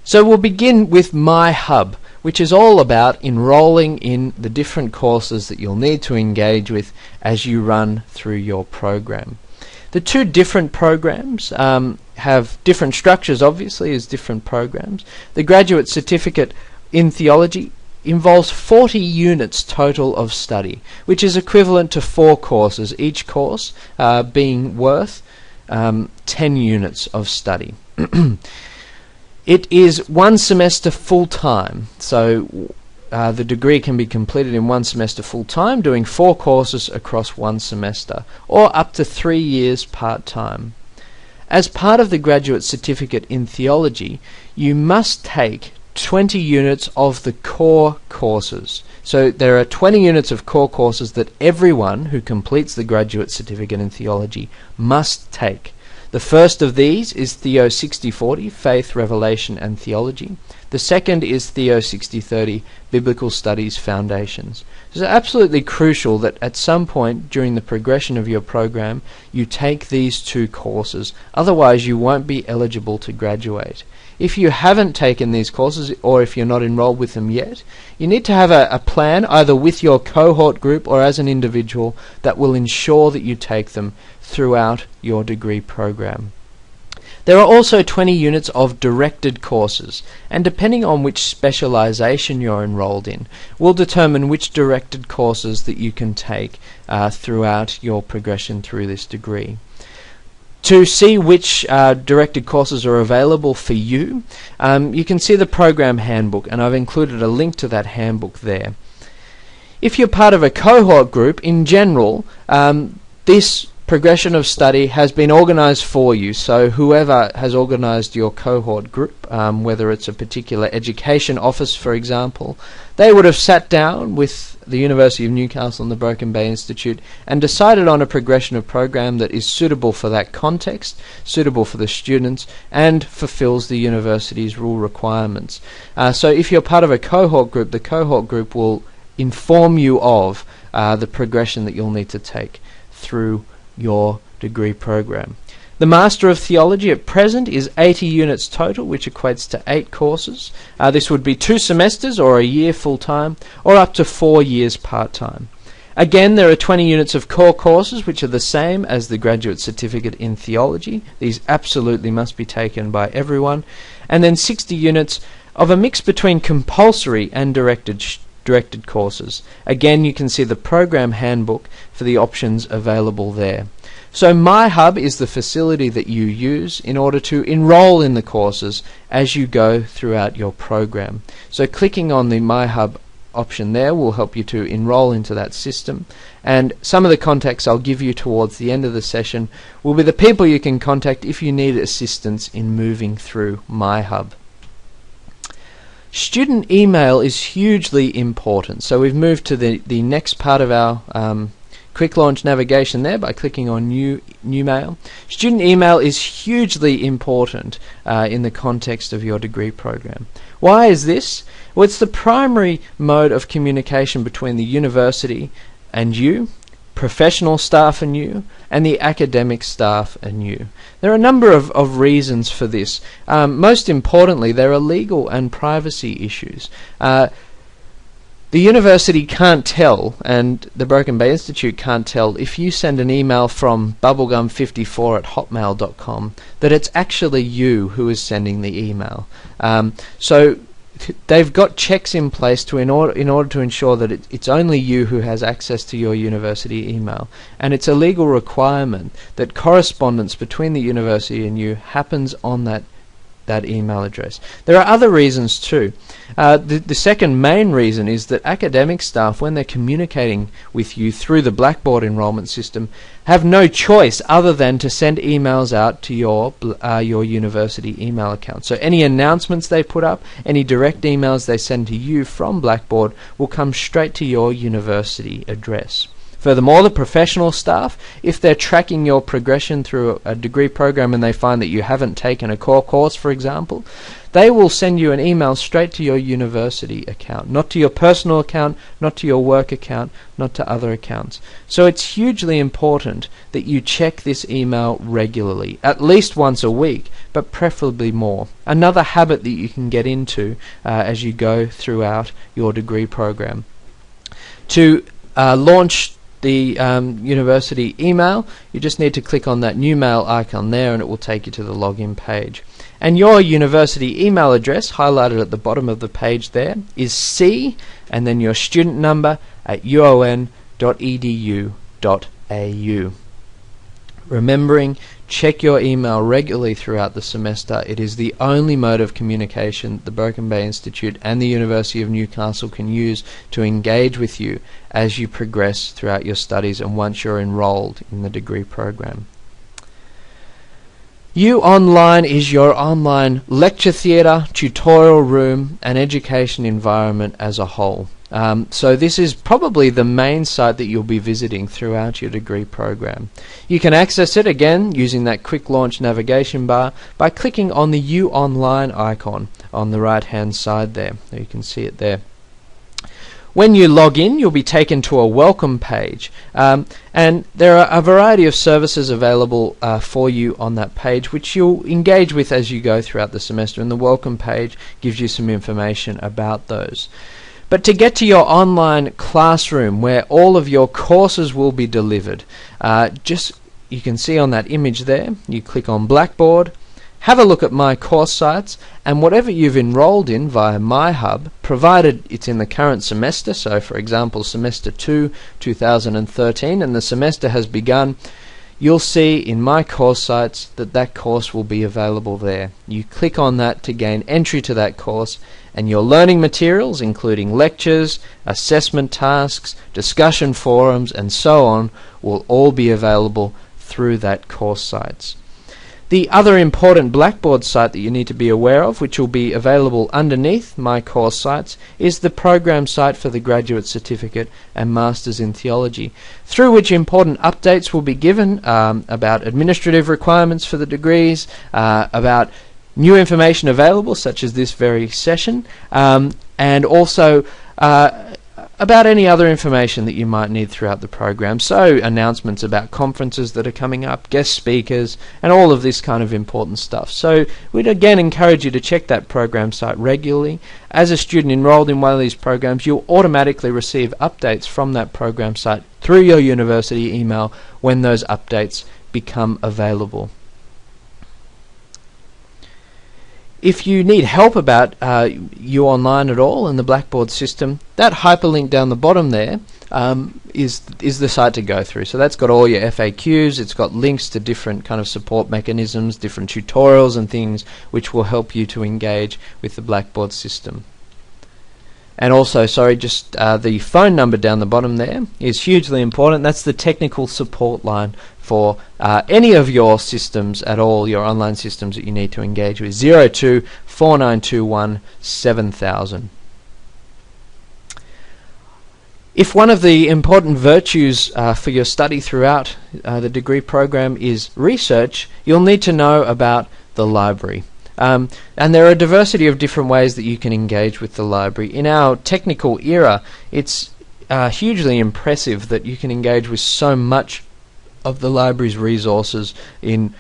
So we'll begin with My Hub, which is all about enrolling in the different courses that you'll need to engage with as you run through your program. The two different programs have different structures, obviously, as different programs. The graduate certificate in theology involves 40 units total of study, which is equivalent to 4 courses, each course being worth 10 units of study. It is 1 semester full-time, so the degree can be completed in 1 semester full-time, doing 4 courses across 1 semester, or up to 3 years part-time. As part of the graduate certificate in theology, you must take 20 units of the core courses. So there are 20 units of core courses that everyone who completes the graduate certificate in theology must take. The first of these is Theo 6040, Faith, Revelation and Theology. The second is Theo 6030, Biblical Studies Foundations. It's absolutely crucial that at some point during the progression of your program you take these 2 courses, otherwise you won't be eligible to graduate. If you haven't taken these courses, or if you're not enrolled with them yet, you need to have a plan, either with your cohort group or as an individual, that will ensure that you take them throughout your degree program. There are also 20 units of directed courses, and depending on which specialization you're enrolled in, will determine which directed courses that you can take throughout your progression through this degree. To see which directed courses are available for you, you can see the program handbook, and I've included a link to that handbook there. If you're part of a cohort group, in general, this progression of study has been organized for you. So whoever has organized your cohort group, whether it's a particular education office, for example, they would have sat down with the University of Newcastle and the Broken Bay Institute and decided on a progression of program that is suitable for that context, suitable for the students, and fulfills the university's rule requirements. So if you're part of a cohort group, the cohort group will inform you of the progression that you'll need to take through your degree program. The Master of Theology at present is 80 units total, which equates to 8 courses. This would be 2 semesters or a year full-time, or up to 4 years part-time. Again, there are 20 units of core courses, which are the same as the Graduate Certificate in Theology. These absolutely must be taken by everyone. And then 60 units of a mix between compulsory and directed courses. Again, you can see the program handbook for the options available there. So MyHub is the facility that you use in order to enroll in the courses as you go throughout your program. So clicking on the MyHub option there will help you to enroll into that system, and some of the contacts I'll give you towards the end of the session will be the people you can contact if you need assistance in moving through MyHub. Student email is hugely important, so we've moved to the next part of our quick launch navigation there by clicking on new mail. Student email is hugely important in the context of your degree program. Why is this? Well, it's the primary mode of communication between the university and you, professional staff and you, and the academic staff and you. There are a number of reasons for this. Most importantly, there are legal and privacy issues. The university can't tell, and the Broken Bay Institute can't tell, if you send an email from bubblegum54@hotmail.com that it's actually you who is sending the email. So they've got checks in place to in order to ensure that it's only you who has access to your university email, and it's a legal requirement that correspondence between the university and you happens on that email address. There are other reasons too. The second main reason is that academic staff, when they're communicating with you through the Blackboard enrollment system, have no choice other than to send emails out to your university email account. So any announcements they put up, any direct emails they send to you from Blackboard will come straight to your university address. Furthermore, the professional staff, if they're tracking your progression through a degree program and they find that you haven't taken a core course, for example, they will send you an email straight to your university account, not to your personal account, not to your work account, not to other accounts. So it's hugely important that you check this email regularly, at least once a week, but preferably more. Another habit that you can get into as you go throughout your degree program. To launch the university email, you just need to click on that new mail icon there and it will take you to the login page. And your university email address, highlighted at the bottom of the page there, is C and then your student number at uon.edu.au. Remembering, check your email regularly throughout the semester. It is the only mode of communication the Broken Bay Institute and the University of Newcastle can use to engage with you as you progress throughout your studies and once you're enrolled in the degree program. Online is your online lecture theatre, tutorial room and education environment as a whole. So this is probably the main site that you'll be visiting throughout your degree program. You can access it again using that quick launch navigation bar by clicking on the U Online icon on the right hand side there. You can see it there. When you log in, you'll be taken to a welcome page, and there are a variety of services available for you on that page, which you'll engage with as you go throughout the semester, and the welcome page gives you some information about those. But to get to your online classroom where all of your courses will be delivered, you can see on that image there, you click on Blackboard, have a look at My Course Sites, and whatever you've enrolled in via MyHub, provided it's in the current semester, so for example semester 2, 2013, and the semester has begun, you'll see in My Course Sites that course will be available there. You click on that to gain entry to that course, and your learning materials, including lectures, assessment tasks, discussion forums, and so on, will all be available through that course sites. The other important Blackboard site that you need to be aware of, which will be available underneath My Course Sites, is the program site for the Graduate Certificate and Masters in Theology, through which important updates will be given about administrative requirements for the degrees, about new information available, such as this very session, and also about any other information that you might need throughout the program. So announcements about conferences that are coming up, guest speakers, and all of this kind of important stuff. So we'd again encourage you to check that program site regularly. As a student enrolled in one of these programs, you'll automatically receive updates from that program site through your university email when those updates become available. If you need help about U Online at all in the Blackboard system, that hyperlink down the bottom there is the site to go through. So that's got all your FAQs, it's got links to different kind of support mechanisms, different tutorials and things which will help you to engage with the Blackboard system. And also, just the phone number down the bottom there is hugely important. That's the technical support line for any of your systems at all, your online systems that you need to engage with. 02 4921 7000. If one of the important virtues for your study throughout the degree program is research, you'll need to know about the library. And there are a diversity of different ways that you can engage with the library. In our technical era, it's hugely impressive that you can engage with so much of the library's resources in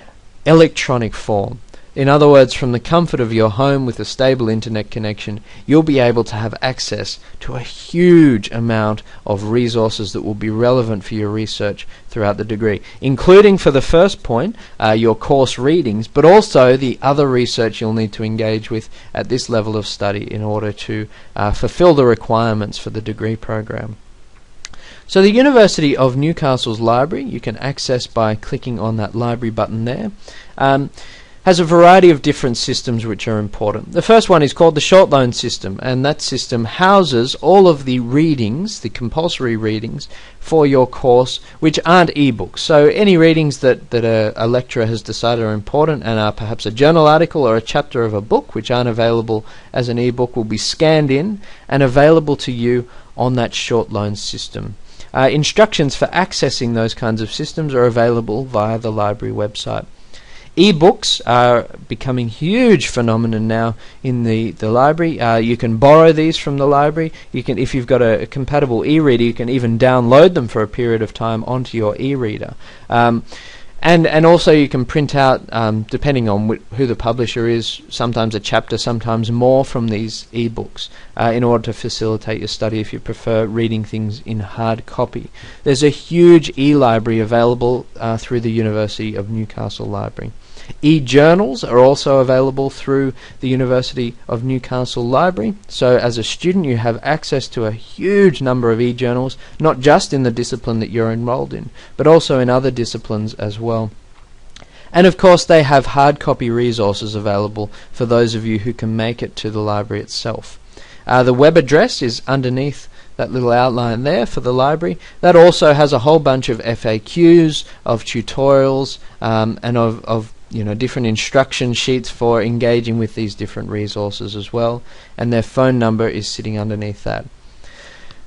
electronic form. In other words, from the comfort of your home with a stable internet connection, you'll be able to have access to a huge amount of resources that will be relevant for your research throughout the degree, including, for the first point, your course readings, but also the other research you'll need to engage with at this level of study in order to fulfill the requirements for the degree program. So the University of Newcastle's library, you can access by clicking on that library button there, has a variety of different systems which are important. The first one is called the short loan system, and that system houses all of the readings, the compulsory readings, for your course which aren't ebooks. So any readings that a lecturer has decided are important and are perhaps a journal article or a chapter of a book which aren't available as an ebook will be scanned in and available to you on that short loan system. Instructions for accessing those kinds of systems are available via the library website. E-books are becoming huge phenomenon now in the library. You can borrow these from the library. You can, if you've got a compatible e-reader, you can even download them for a period of time onto your e-reader. And also you can print out, depending on who the publisher is, sometimes a chapter, sometimes more from these e-books in order to facilitate your study if you prefer reading things in hard copy. There's a huge e-library available through the University of Newcastle Library. E-journals are also available through the University of Newcastle Library. So as a student you have access to a huge number of e-journals, not just in the discipline that you're enrolled in, but also in other disciplines as well. And of course they have hard copy resources available for those of you who can make it to the library itself. The web address is underneath that little outline there for the library. That also has a whole bunch of FAQs, of tutorials, and of different instruction sheets for engaging with these different resources as well, and their phone number is sitting underneath that.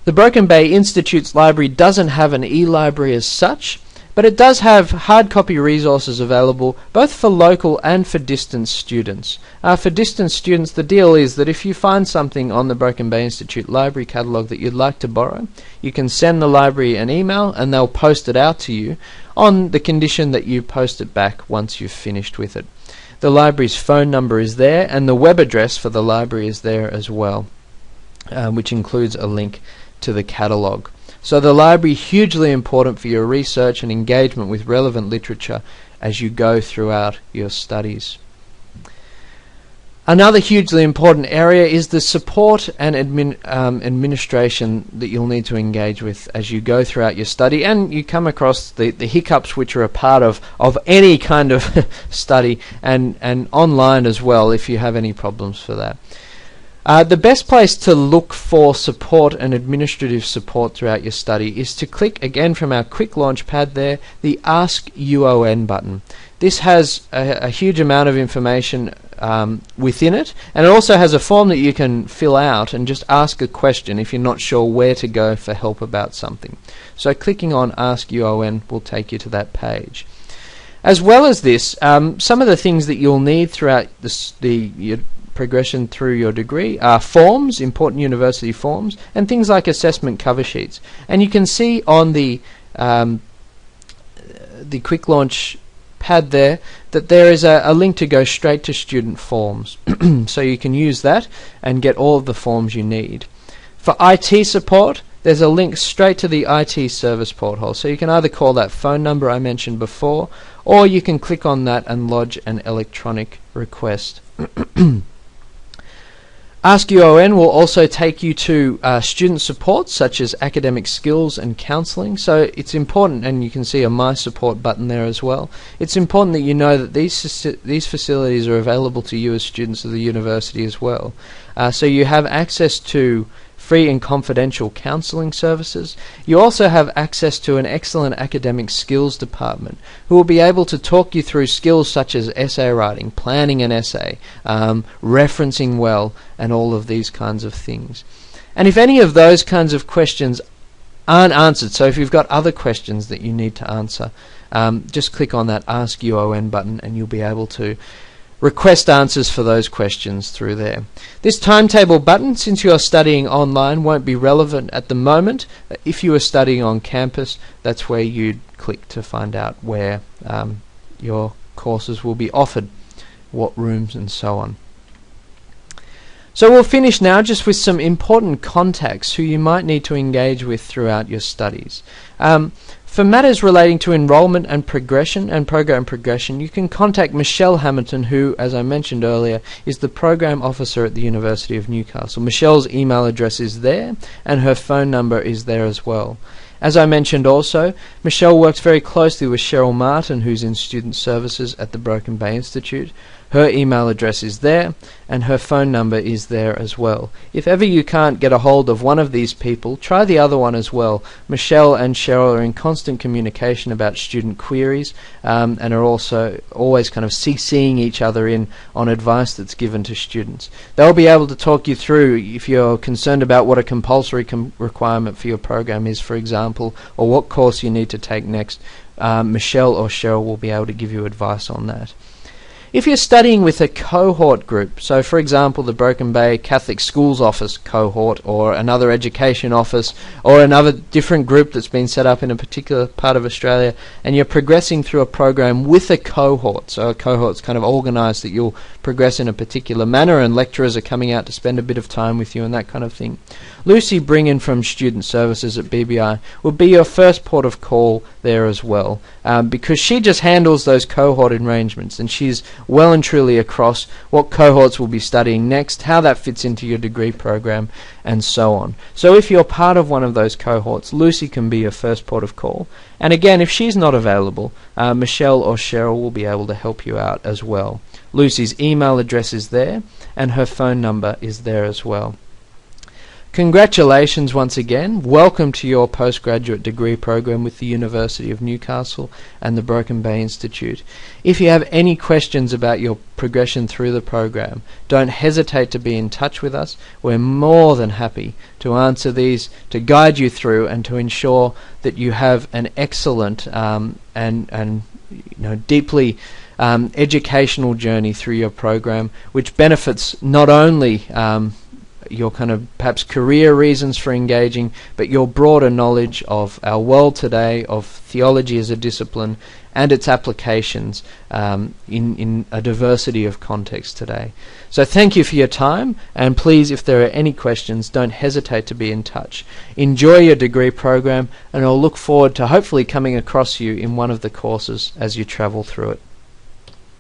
The Broken Bay Institute's library doesn't have an e-library as such, but it does have hard copy resources available both for local and for distance students. For distance students, the deal is that if you find something on the Broken Bay Institute library catalogue that you'd like to borrow, you can send the library an email and they'll post it out to you on the condition that you post it back once you've finished with it. The library's phone number is there and the web address for the library is there as well, which includes a link to the catalogue. So the library is hugely important for your research and engagement with relevant literature as you go throughout your studies. Another hugely important area is the support and administration that you'll need to engage with as you go throughout your study, and you come across the hiccups which are a part of any kind of study, and online as well if you have any problems for that. The best place to look for support and administrative support throughout your study is to click, again from our quick launch pad there, the Ask UON button. This has a huge amount of information within it, and it also has a form that you can fill out and just ask a question if you're not sure where to go for help about something. So clicking on Ask UON will take you to that page. As well as this, some of the things that you'll need throughout your progression through your degree are forms, important university forms, and things like assessment cover sheets. And you can see on the quick launch pad there that there is a link to go straight to student forms. So you can use that and get all of the forms you need. For IT support, there's a link straight to the IT service porthole. So you can either call that phone number I mentioned before, or you can click on that and lodge an electronic request. Ask UON will also take you to student support such as academic skills and counselling. So it's important, and you can see a My Support button there as well. It's important that you know that these facilities are available to you as students of the university as well. So you have access to free and confidential counselling services. You also have access to an excellent academic skills department who will be able to talk you through skills such as essay writing, planning an essay, referencing well, and all of these kinds of things. And if any of those kinds of questions aren't answered, so if you've got other questions that you need to answer, just click on that Ask UON button and you'll be able to request answers for those questions through there. This timetable button, since you are studying online, won't be relevant at the moment. If you are studying on campus, that's where you'd click to find out where your courses will be offered, what rooms and so on. So we'll finish now just with some important contacts who you might need to engage with throughout your studies. For matters relating to enrolment and progression and program progression, you can contact Michelle Hamilton, who, as I mentioned earlier, is the program officer at the University of Newcastle. Michelle's email address is there and her phone number is there as well. As I mentioned also, Michelle works very closely with Cheryl Martin, who's in Student Services at the Broken Bay Institute. Her email address is there and her phone number is there as well. If ever you can't get a hold of one of these people, try the other one as well. Michelle and Cheryl are in constant communication about student queries and are also always kind of CCing each other in on advice that's given to students. They'll be able to talk you through if you're concerned about what a compulsory requirement for your program is, for example, or what course you need to take next. Michelle or Cheryl will be able to give you advice on that. If you're studying with a cohort group, so for example the Broken Bay Catholic Schools Office cohort or another education office or another different group that's been set up in a particular part of Australia, and you're progressing through a program with a cohort, so a cohort's kind of organised that you'll progress in a particular manner and lecturers are coming out to spend a bit of time with you and that kind of thing, Lucy Bringen from Student Services at BBI will be your first port of call there as well, because she just handles those cohort arrangements and she's well and truly across what cohorts will be studying next, how that fits into your degree program, and so on. So if you're part of one of those cohorts, Lucy can be your first port of call. And again, if she's not available, Michelle or Cheryl will be able to help you out as well. Lucy's email address is there and her phone number is there as well. Congratulations once again. Welcome to your postgraduate degree program with the University of Newcastle and the Broken Bay Institute. If you have any questions about your progression through the program, don't hesitate to be in touch with us. We're more than happy to answer these, to guide you through and to ensure that you have an excellent and deeply educational journey through your program, which benefits not only your kind of perhaps career reasons for engaging, but your broader knowledge of our world today, of theology as a discipline and its applications in a diversity of contexts today. So thank you for your time, and please, if there are any questions, don't hesitate to be in touch. Enjoy your degree program, and I'll look forward to hopefully coming across you in one of the courses as you travel through it.